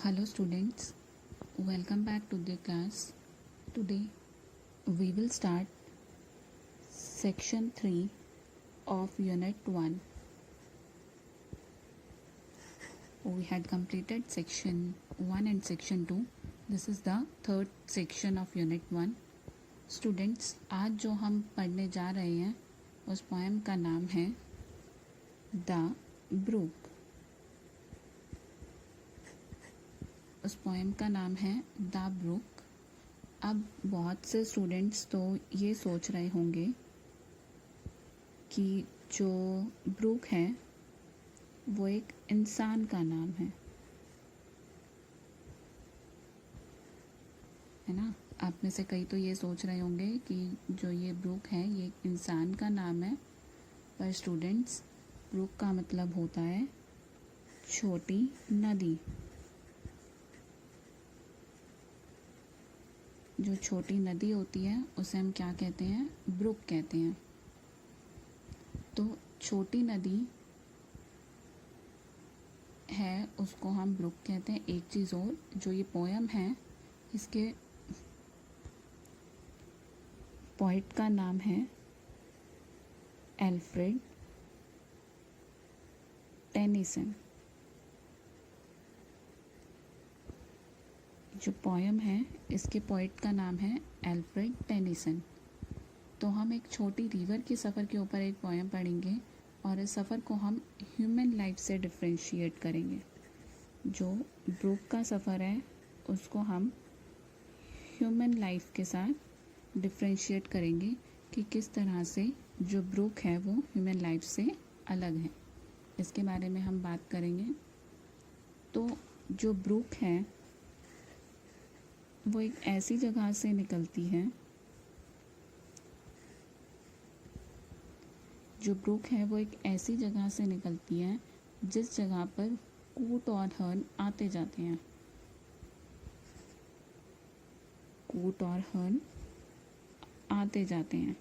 Hello students, welcome back to the class. Today we will start section 3 of unit 1. We had completed section 1 and section 2. This is the third section of unit 1. Students, आज जो हम पढ़ने जा रहे हैं उस poem का नाम है द ब्रूक. उस पोएम का नाम है द ब्रूक. अब बहुत से स्टूडेंट्स तो ये सोच रहे होंगे कि जो ब्रूक है वो एक इंसान का नाम है ना. आप में से कई तो ये सोच रहे होंगे कि जो ये ब्रूक है ये एक इंसान का नाम है, पर स्टूडेंट्स ब्रूक का मतलब होता है छोटी नदी. जो छोटी नदी होती है उसे हम क्या कहते हैं? ब्रूक कहते हैं. तो छोटी नदी है उसको हम ब्रूक कहते हैं. एक चीज़ और, जो ये पोएम है इसके पोइट का नाम है एल्फ्रेड टेनिसन. जो पोएम है इसके पोइट का नाम है एल्फ्रेड टेनिसन. तो हम एक छोटी रिवर के सफ़र के ऊपर एक पोएम पढ़ेंगे और इस सफ़र को हम ह्यूमन लाइफ से डिफ्रेंशिएट करेंगे. जो ब्रूक का सफ़र है उसको हम ह्यूमन लाइफ के साथ डिफ्रेंशिएट करेंगे कि किस तरह से जो ब्रूक है वो ह्यूमन लाइफ से अलग है. इसके बारे में हम बात करेंगे. तो जो ब्रूक है वो एक ऐसी जगह से निकलती है, जो ब्रूक है वो एक ऐसी जगह से निकलती है जिस जगह पर कूट और हर्न आते जाते हैं. कूट और हर्न आते जाते हैं.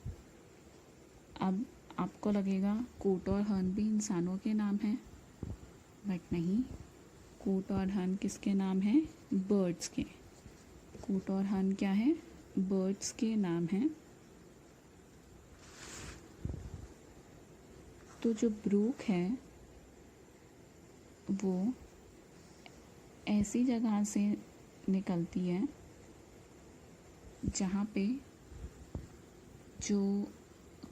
अब आपको लगेगा कूट और हर्न भी इंसानों के नाम हैं, बट नहीं. कूट और हर्न किसके नाम हैं? बर्ड्स के. कूट और हर्न क्या है? बर्ड्स के नाम हैं. तो जो ब्रूक है वो ऐसी जगह से निकलती है जहाँ पे जो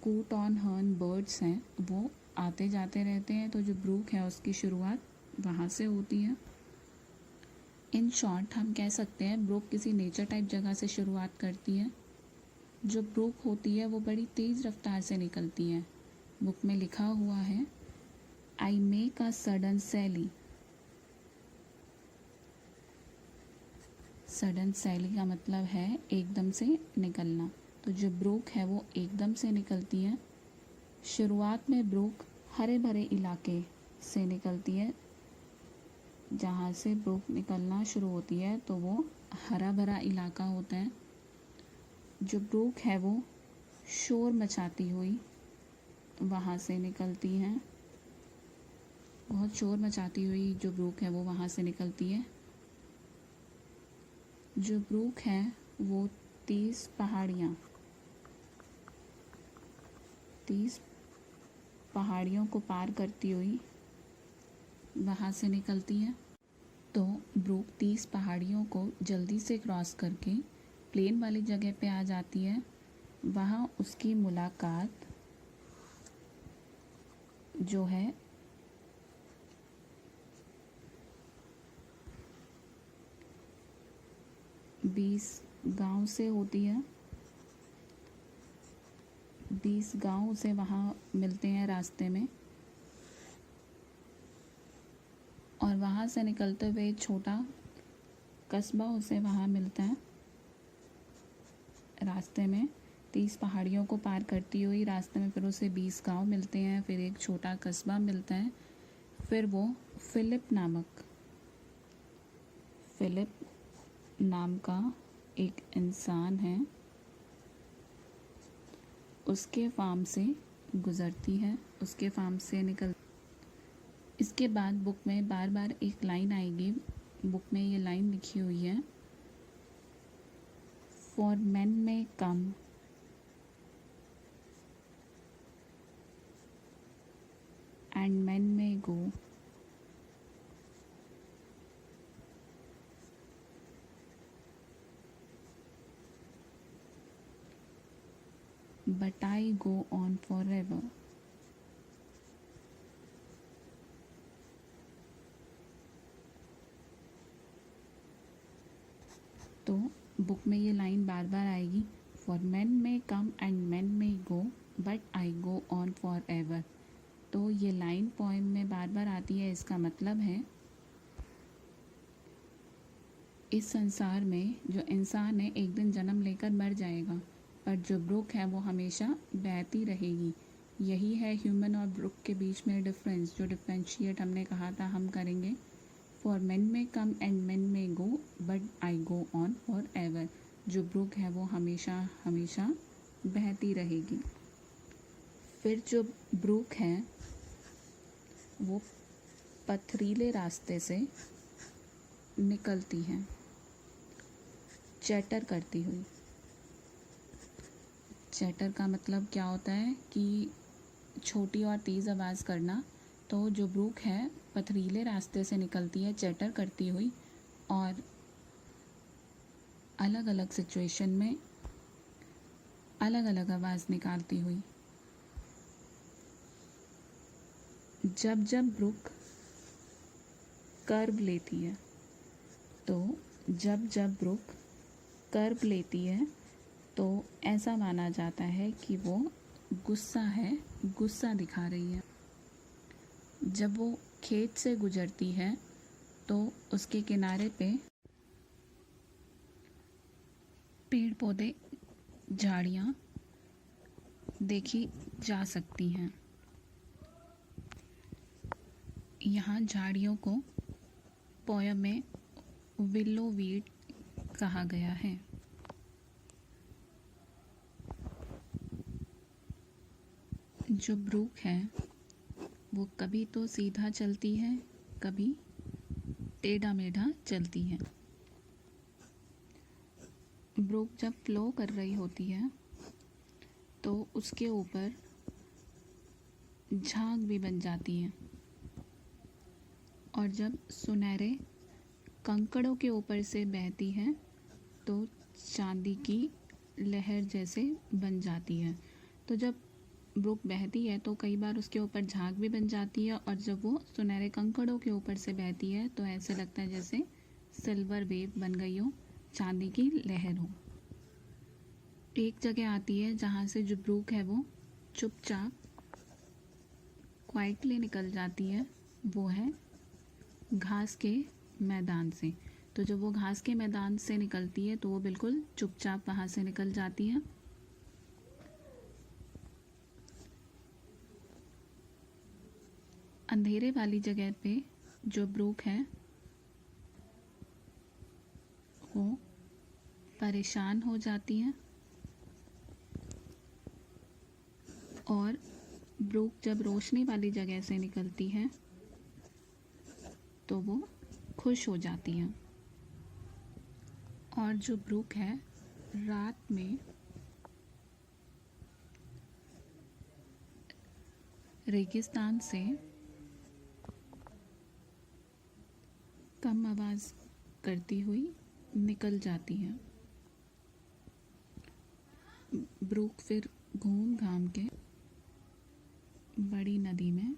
कूट और हर्न बर्ड्स हैं वो आते जाते रहते हैं. तो जो ब्रूक है उसकी शुरुआत वहाँ से होती है. इन शॉर्ट हम कह सकते हैं ब्रूक किसी नेचर टाइप जगह से शुरुआत करती है. जो ब्रूक होती है वो बड़ी तेज़ रफ्तार से निकलती है. बुक में लिखा हुआ है I make a sudden sally. Sudden sally का मतलब है एकदम से निकलना. तो जो ब्रूक है वो एकदम से निकलती है. शुरुआत में ब्रूक हरे भरे इलाके से निकलती है. जहाँ से ब्रूक निकलना शुरू होती है तो वो हरा भरा इलाका होता है. जो ब्रूक है वो शोर मचाती हुई वहाँ से निकलती है. बहुत शोर मचाती हुई जो ब्रूक है वो वहाँ से निकलती है. जो ब्रूक है वो 30 पहाड़ियों को पार करती हुई वहाँ से निकलती है. तो ब्रूक 30 पहाड़ियों को जल्दी से क्रॉस करके प्लेन वाली जगह पे आ जाती है. वहाँ उसकी मुलाकात जो है बीस गांव से होती है. 20 गांव उसे वहाँ मिलते हैं रास्ते में, और वहाँ से निकलते हुए एक छोटा कस्बा उसे वहाँ मिलता है रास्ते में. 30 पहाड़ियों को पार करती हुई रास्ते में फिर उसे 20 गांव मिलते हैं, फिर एक छोटा कस्बा मिलता है. फिर वो फिलिप नाम का एक इंसान है, उसके फार्म से गुज़रती है, उसके फार्म से निकल. इसके बाद बुक में बार बार एक लाइन आएगी बुक में ये लाइन लिखी हुई है, for men may come and men may go, but I go on forever. तो बुक में ये लाइन बार बार आएगी, for men may come and men may go but I go on forever। तो ये लाइन पोएम में बार बार आती है, इसका मतलब है इस संसार में जो इंसान है एक दिन जन्म लेकर मर जाएगा, पर जो ब्रुक है वो हमेशा बहती रहेगी। यही है ह्यूमन और ब्रुक के बीच में डिफरेंस, जो डिफ्रेंशिएट हमने कहा था हम करेंगे। For men may come and men may go but I go on forever। जो ब्रुक है वो हमेशा हमेशा बहती रहेगी। फिर जो ब्रुक है वो पथरीले रास्ते से निकलती है, चैटर करती हुई। चैटर का मतलब क्या होता है कि छोटी और तेज़ आवाज़ करना। तो जो ब्रुक है पथरीले रास्ते से निकलती है चैटर करती हुई, और अलग अलग सिचुएशन में अलग अलग आवाज़ निकालती हुई। जब जब ब्रुक कर्व लेती है, तो जब जब ब्रुक कर्व लेती है तो ऐसा माना जाता है कि वो गुस्सा है, गुस्सा दिखा रही है। जब वो खेत से गुजरती है तो उसके किनारे पे पेड़ पौधे, झाड़ियाँ देखी जा सकती हैं। यहाँ झाड़ियों को पोयम में विलो वीड कहा गया है। जो ब्रुक है वो कभी तो सीधा चलती है, कभी टेढ़ा मेढ़ा चलती है। ब्रुक जब फ्लो कर रही होती है तो उसके ऊपर झाग भी बन जाती है, और जब सुनहरे कंकड़ों के ऊपर से बहती है तो चांदी की लहर जैसे बन जाती है। तो जब ब्रुक बहती है तो कई बार उसके ऊपर झाग भी बन जाती है, और जब वो सुनहरे कंकड़ों के ऊपर से बहती है तो ऐसे लगता है जैसे सिल्वर वेव बन गई हो, चांदी की लहर हो। एक जगह आती है जहाँ से जो ब्रुक है वो चुपचाप क्वाइटली निकल जाती है, वो है घास के मैदान से। तो जब वो घास के मैदान से निकलती है तो वो बिल्कुल चुपचाप वहाँ से निकल जाती है। अंधेरे वाली जगह पे जो ब्रुक है वो परेशान हो जाती है, और ब्रुक जब रोशनी वाली जगह से निकलती है तो वो खुश हो जाती है। और जो ब्रुक है रात में रेगिस्तान से कम आवाज़ करती हुई निकल जाती है। ब्रुक फिर घूम घाम के बड़ी नदी में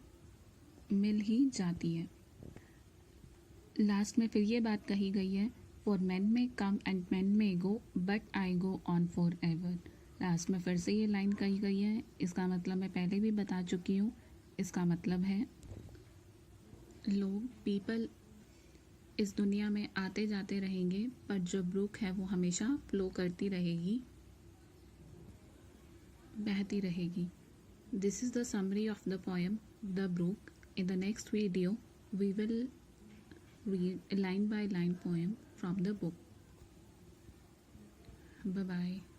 मिल ही जाती है। लास्ट में फिर ये बात कही गई है, for men may come and men may go but I go on forever। Last में फिर से ये लाइन कही गई है। इसका मतलब मैं पहले भी बता चुकी हूँ। इसका मतलब है लोग, पीपल इस दुनिया में आते जाते रहेंगे, पर जो ब्रुक है वो हमेशा फ्लो करती रहेगी, बहती रहेगी। This is the summary of the poem the brook. In the next video we will read a line by line poem from the book. Bye bye.